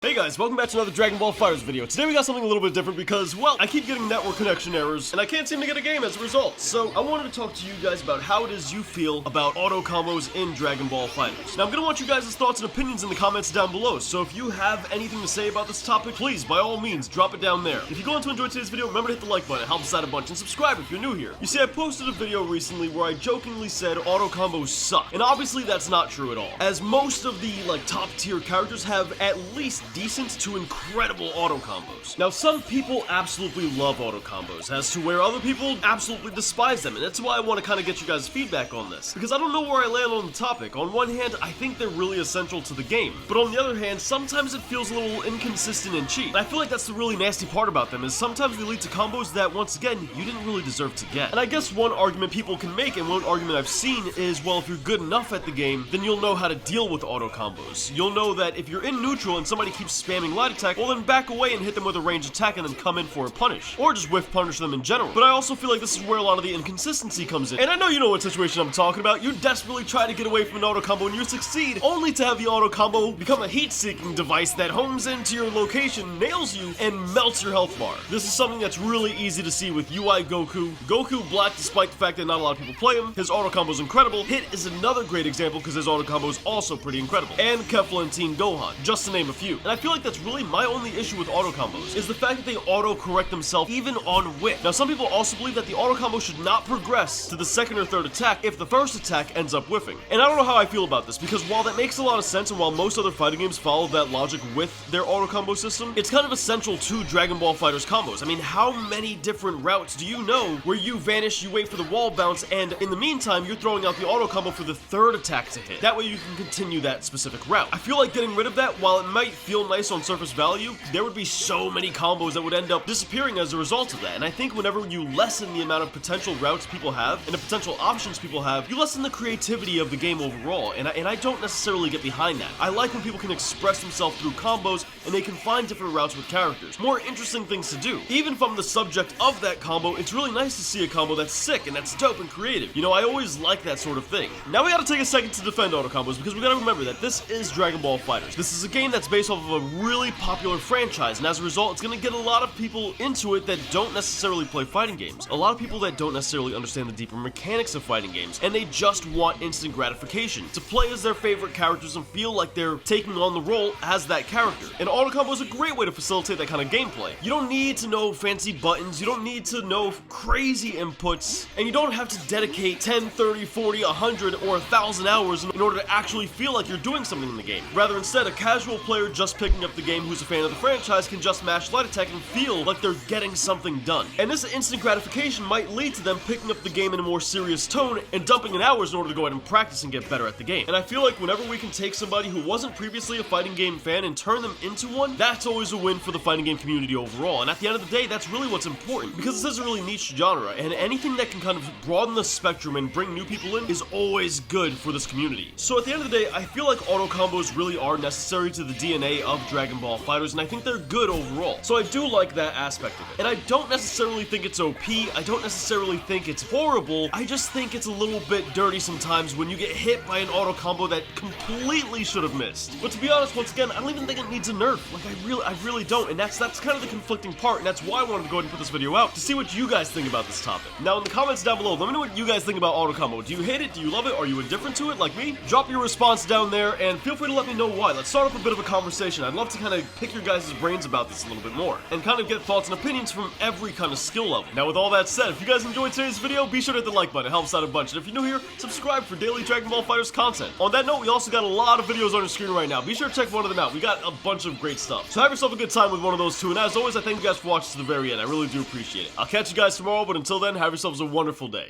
Hey guys, welcome back to another Dragon Ball FighterZ video. Today we got something a little bit different because, well, I keep getting network connection errors, and I can't seem to get a game as a result. So, I wanted to talk to you guys about how it is you feel about auto combos in Dragon Ball FighterZ. Now, I'm gonna want you guys' thoughts and opinions in the comments down below, so if you have anything to say about this topic, please, by all means, drop it down there. If you're going to enjoy today's video, remember to hit the like button, it helps us out a bunch, and subscribe if you're new here. You see, I posted a video recently where I jokingly said auto combos suck, and obviously that's not true at all, as most of the, top tier characters have at least decent to incredible auto combos. Now, some people absolutely love auto combos, as to where other people absolutely despise them, and that's why I want to kind of get you guys' feedback on this, because I don't know where I land on the topic. On one hand, I think they're really essential to the game, but on the other hand, sometimes it feels a little inconsistent and cheap. And I feel like that's the really nasty part about them, is sometimes they lead to combos that, once again, you didn't really deserve to get. And I guess one argument people can make, and one argument I've seen, is, well, if you're good enough at the game, then you'll know how to deal with auto combos. You'll know that if you're in neutral and somebody keeps spamming light attack, well then back away and hit them with a ranged attack and then come in for a punish. Or just whiff punish them in general. But I also feel like this is where a lot of the inconsistency comes in. And I know you know what situation I'm talking about. You desperately try to get away from an auto combo and you succeed, only to have the auto combo become a heat-seeking device that homes into your location, nails you, and melts your health bar. This is something that's really easy to see with UI Goku. Goku Black, despite the fact that not a lot of people play him, his auto combo is incredible. Hit is another great example because his auto combo is also pretty incredible. And Kefla and Teen Gohan, just to name a few. And I feel like that's really my only issue with auto combos, is the fact that they auto-correct themselves even on whiff. Now, some people also believe that the auto combo should not progress to the second or third attack if the first attack ends up whiffing. And I don't know how I feel about this, because while that makes a lot of sense and while most other fighting games follow that logic with their auto combo system, it's kind of essential to Dragon Ball FighterZ combos. I mean, how many different routes do you know where you vanish, you wait for the wall bounce, and in the meantime, you're throwing out the auto combo for the third attack to hit? That way you can continue that specific route. I feel like getting rid of that, while it might feel nice on surface value, there would be so many combos that would end up disappearing as a result of that. And I think whenever you lessen the amount of potential routes people have and the potential options people have, you lessen the creativity of the game overall, and I don't necessarily get behind that. I like when people can express themselves through combos and they can find different routes with characters, more interesting things to do. Even from the subject of that combo, it's really nice to see a combo that's sick and that's dope and creative. You know, I always like that sort of thing. Now we gotta take a second to defend auto combos, because we gotta remember that this is Dragon Ball FighterZ. This is a game that's based off of a really popular franchise, and as a result, it's gonna get a lot of people into it that don't necessarily play fighting games. A lot of people that don't necessarily understand the deeper mechanics of fighting games, and they just want instant gratification, to play as their favorite characters and feel like they're taking on the role as that character. And auto combo is a great way to facilitate that kind of gameplay. You don't need to know fancy buttons, you don't need to know crazy inputs, and you don't have to dedicate 10, 30, 40, 100, or 1,000 hours in order to actually feel like you're doing something in the game. Rather, instead, a casual player just picking up the game who's a fan of the franchise can just mash light attack and feel like they're getting something done. And this instant gratification might lead to them picking up the game in a more serious tone and dumping in hours in order to go ahead and practice and get better at the game. And I feel like whenever we can take somebody who wasn't previously a fighting game fan and turn them into one, that's always a win for the fighting game community overall. And at the end of the day, that's really what's important, because this is a really niche genre, and anything that can kind of broaden the spectrum and bring new people in is always good for this community. So at the end of the day, I feel like auto combos really are necessary to the DNA of Dragon Ball FighterZ, and I think they're good overall. So I do like that aspect of it. And I don't necessarily think it's OP, I don't necessarily think it's horrible, I just think it's a little bit dirty sometimes when you get hit by an auto combo that completely should have missed. But to be honest, once again, I don't even think it needs a nerf. Like, I really don't, and that's kind of the conflicting part, and that's why I wanted to go ahead and put this video out, to see what you guys think about this topic. Now, in the comments down below, let me know what you guys think about auto combo. Do you hate it? Do you love it? Are you indifferent to it like me? Drop your response down there, and feel free to let me know why. Let's start off a bit of a conversation. I'd love to kind of pick your guys' brains about this a little bit more, and kind of get thoughts and opinions from every kind of skill level. Now, with all that said, if you guys enjoyed today's video, be sure to hit the like button. It helps out a bunch. And if you're new here, subscribe for daily Dragon Ball FighterZ content. On that note, we also got a lot of videos on your screen right now. Be sure to check one of them out. We got a bunch of great stuff. So have yourself a good time with one of those too. And as always, I thank you guys for watching to the very end. I really do appreciate it. I'll catch you guys tomorrow, but until then, have yourselves a wonderful day.